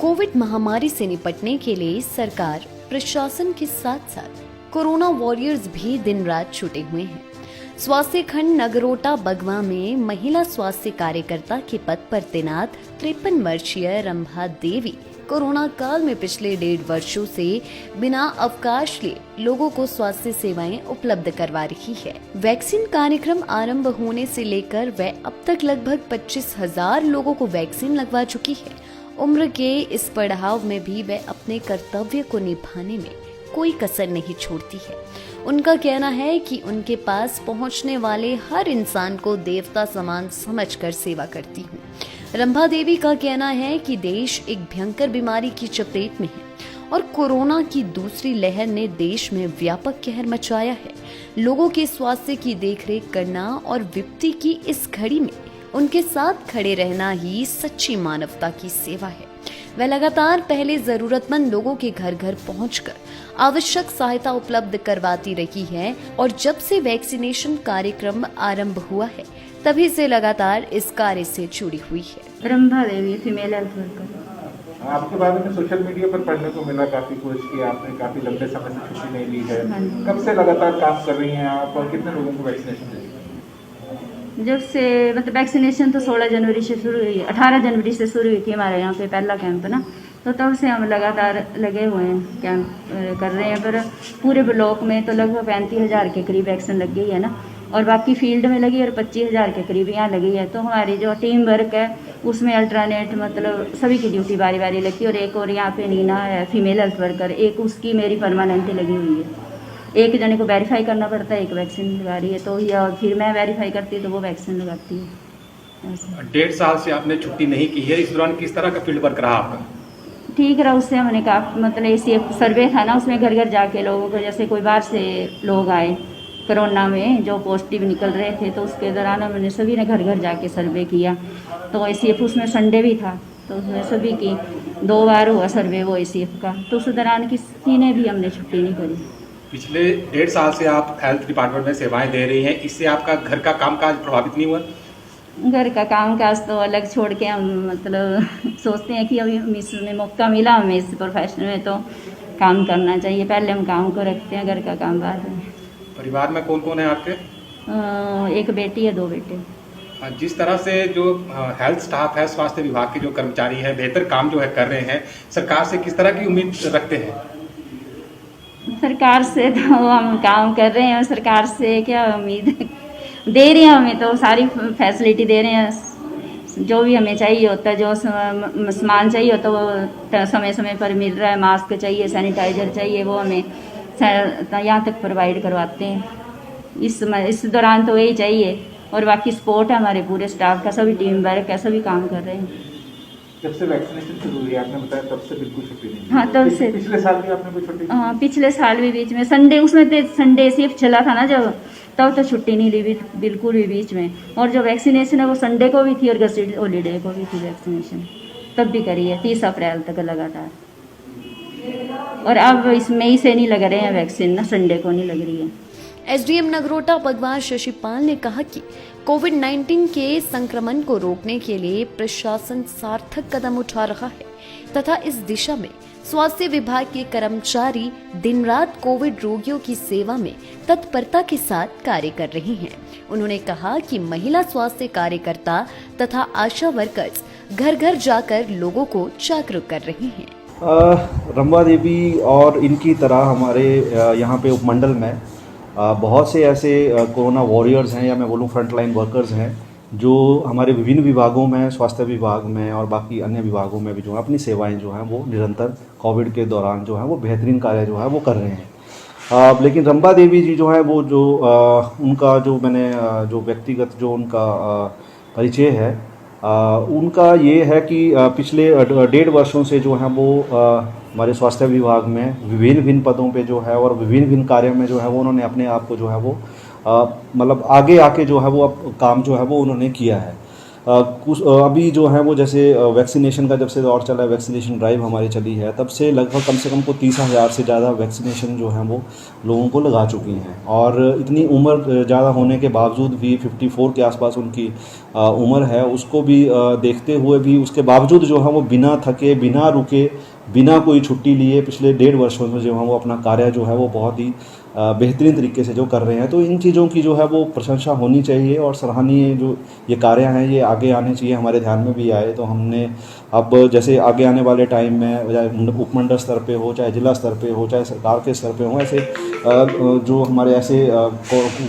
Covid महामारी से निपटने के लिए सरकार प्रशासन के साथ साथ कोरोना वॉरियर्स भी दिन रात छुटे हुए हैं। स्वास्थ्य खंड नगरोटा बगवा में महिला स्वास्थ्य कार्यकर्ता के पद पर तैनात 53 वर्षीय रंभा देवी कोरोना काल में पिछले 1.5 वर्षों से बिना अवकाश लिए लोगों को स्वास्थ्य सेवाएं उपलब्ध करवा रही है। वैक्सीन कार्यक्रम आरंभ होने से लेकर वह अब तक लगभग 25,000 लोगों को वैक्सीन लगवा चुकी है। उम्र के इस पड़ाव में भी वह अपने कर्तव्य को निभाने में कोई कसर नहीं छोड़ती है। उनका कहना है कि उनके पास पहुंचने वाले हर इंसान को देवता समान समझकर सेवा करती हूँ। रंभा देवी का कहना है कि देश एक भयंकर बीमारी की चपेट में है और कोरोना की दूसरी लहर ने देश में व्यापक कहर मचाया है। लोगों के स्वास्थ्य की देखरेख करना और विपत्ति की इस घड़ी में उनके साथ खड़े रहना ही सच्ची मानवता की सेवा है। वह लगातार पहले जरूरतमंद लोगों के घर घर पहुंचकर आवश्यक सहायता उपलब्ध करवाती रही है और जब से वैक्सीनेशन कार्यक्रम आरंभ हुआ है तभी से लगातार इस कार्य से जुड़ी हुई है। रंभा देवी, फीमेल हेल्थ वर्कर। आपके बारे में सोशल मीडिया पर पढ़ने को मिला, काफी कोशिश की आपने, काफी लंबे समय से छुट्टी नहीं ली है। कब से लगातार काम कर रही हैं आप और कितने लोगों को वैक्सीनेशन दी? जब से मतलब वैक्सीनेशन तो 16 जनवरी से शुरू हुई, 18 जनवरी से शुरू हुई थी हमारे यहाँ पे पहला कैंप ना, तो तब से हम लगातार लगे हुए हैं, कैंप कर रहे हैं। पर पूरे ब्लॉक में तो लगभग 35,000 के करीब वैक्सीन लग गई है ना, और बाकी फील्ड में लगी और 25,000 के करीब यहाँ लगी है। तो हमारी जो टीम वर्क है उसमें अल्टरनेट मतलब सभी की ड्यूटी बारी बारी लगती है। और एक और यहाँ पे नीना है फीमेल हेल्थ वर्कर, एक उसकी मेरी परमानेंटली लगी हुई है। एक जने को वेरीफाई करना पड़ता है, एक वैक्सीन लगा रही है तो या फिर मैं वेरीफाई करती हूँ तो वो वैक्सीन लगाती है। 1.5 साल से आपने छुट्टी नहीं की है, इस दौरान किस तरह का फील्ड वर्क रहा आपका? ठीक रहा। उससे हमने काफ़ी मतलब ऐसी सर्वे था ना, उसमें घर घर जाके लोगों को, जैसे कोई बाहर से लोग आए कोरोना में जो पॉजिटिव निकल रहे थे तो उसके दौरान हमने सभी ने घर घर जाके सर्वे किया। तो ACF उसमें संडे भी था तो उसमें सभी की 2 बार हुआ सर्वे वो ACF का, तो उस दौरान किसी ने भी हमने छुट्टी नहीं करी। पिछले 1.5 साल से आप हेल्थ डिपार्टमेंट में सेवाएं दे रही हैं, इससे आपका घर का कामकाज प्रभावित नहीं हुआ? घर का कामकाज तो अलग छोड़ के हम मतलब सोचते हैं कि अभी हमें मौका मिला हमें इस प्रोफेशन में तो काम करना चाहिए। पहले हम काम को रखते हैं, घर का काम बाद में। परिवार में कौन कौन है आपके? एक बेटी है, 2 बेटे। जिस तरह से जो हेल्थ स्टाफ है, स्वास्थ्य विभाग के जो कर्मचारी हैं बेहतर काम जो है कर रहे हैं, सरकार से किस तरह की उम्मीद रखते हैं? सरकार से तो हम काम कर रहे हैं, सरकार से क्या उम्मीद दे रहे हैं, हमें तो सारी फैसिलिटी दे रहे हैं। जो भी हमें चाहिए होता है, जो सामान चाहिए होता है वो समय समय पर मिल रहा है। मास्क चाहिए, सैनिटाइजर चाहिए, वो हमें यहाँ तक प्रोवाइड करवाते हैं। इस दौरान तो यही चाहिए। और बाकी सपोर्ट है हमारे पूरे स्टाफ का, सभी टीम वर्क है, सभी काम कर रहे हैं। जब से वैक्सीनेशन शुरू हुई आपने बताया तब से बिल्कुल छुट्टी नहीं? हाँ, तब से। पिछले साल भी आपने कोई छुट्टी? हाँ, पिछले साल भी बीच में संडे, उसमें तो संडे सिर्फ चला था ना जब, तब तो छुट्टी नहीं ली बिल्कुल भी बीच में। और जो वैक्सीनेशन है वो संडे को भी थी और गजटेड हॉलीडे को भी थी वैक्सीनेशन, तब भी करी है 30 अप्रैल तक लगातार। और अब इस मई से नहीं लग रहे हैं वैक्सीन ना, संडे को नहीं लग रही है। SDM नगरोटा भगवान शशिपाल ने कहा कि कोविड-19 के संक्रमण को रोकने के लिए प्रशासन सार्थक कदम उठा रहा है तथा इस दिशा में स्वास्थ्य विभाग के कर्मचारी दिन रात कोविड रोगियों की सेवा में तत्परता के साथ कार्य कर रहे हैं। उन्होंने कहा कि महिला स्वास्थ्य कार्यकर्ता तथा आशा वर्कर्स घर घर जाकर लोगों को जागरूक कर रहे हैं। रंभा देवी और इनकी तरह हमारे यहाँ पे उपमंडल में बहुत से ऐसे कोरोना वॉरियर्स हैं, या मैं बोलूँ फ्रंटलाइन वर्कर्स हैं, जो हमारे विभिन्न विभागों में, स्वास्थ्य विभाग में और बाकी अन्य विभागों में भी जो है अपनी सेवाएं जो हैं वो निरंतर कोविड के दौरान जो है वो बेहतरीन कार्य जो है वो कर रहे हैं। लेकिन रंभा देवी जी जो है वो जो उनका जो मैंने जो व्यक्तिगत जो उनका परिचय है, उनका ये है कि पिछले 1.5 वर्षों से जो है वो हमारे स्वास्थ्य विभाग में विभिन्न पदों पे जो है और विभिन्न कार्यों में जो है वो उन्होंने अपने आप को जो है वो मतलब आगे आके जो है वो अब काम जो है वो उन्होंने किया है। अभी जो है वो जैसे वैक्सीनेशन का जब से दौर चला है, वैक्सीनेशन ड्राइव हमारी चली है, तब से लगभग कम से कम को 30,000 से ज़्यादा वैक्सीनेशन जो है वो लोगों को लगा चुकी हैं। और इतनी उम्र ज़्यादा होने के बावजूद भी 54 के आसपास उनकी उम्र है, उसको भी देखते हुए भी उसके बावजूद जो है वो बिना थके, बिना रुके, बिना कोई छुट्टी लिए पिछले 1.5 वर्षों में जो है वो अपना कार्य जो है वो बहुत ही बेहतरीन तरीके से जो कर रहे हैं। तो इन चीज़ों की जो है वो प्रशंसा होनी चाहिए और सराहनीय जो ये कार्य हैं ये आगे आने चाहिए, हमारे ध्यान में भी आए। तो हमने अब जैसे आगे आने वाले टाइम में चाहे उपमंडल स्तर पे हो, चाहे जिला स्तर पे हो, चाहे सरकार के स्तर पे हो, ऐसे जो हमारे ऐसे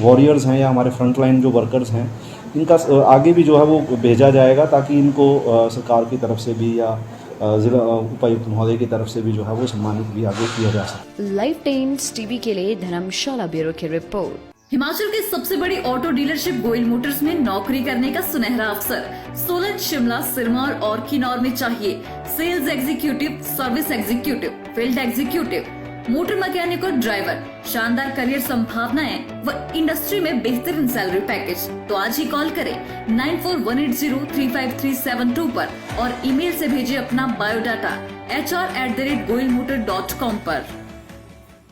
वॉरियर्स हैं या हमारे फ्रंटलाइन जो वर्कर्स हैं, इनका आगे भी जो है वो भेजा जाएगा ताकि इनको सरकार की तरफ से भी या जिला उपायुक्त महोदय की तरफ से भी जो है वो सम्मानित भी आगे किया जा सकता है। लाइव टाइम्स टीवी के लिए धर्मशाला ब्यूरो की रिपोर्ट। हिमाचल के सबसे बड़ी ऑटो डीलरशिप गोयल मोटर्स में नौकरी करने का सुनहरा अवसर। सोलन, शिमला, सिरमौर और किन्नौर में चाहिए sales executive, service executive, field executive, motor mechanic और ड्राइवर। शानदार करियर संभावनाएं व इंडस्ट्री में बेहतरीन सैलरी पैकेज। तो आज ही कॉल करें 9418035372 पर और ईमेल से भेजिए अपना बायोडाटा hr@goilmotor.com पर।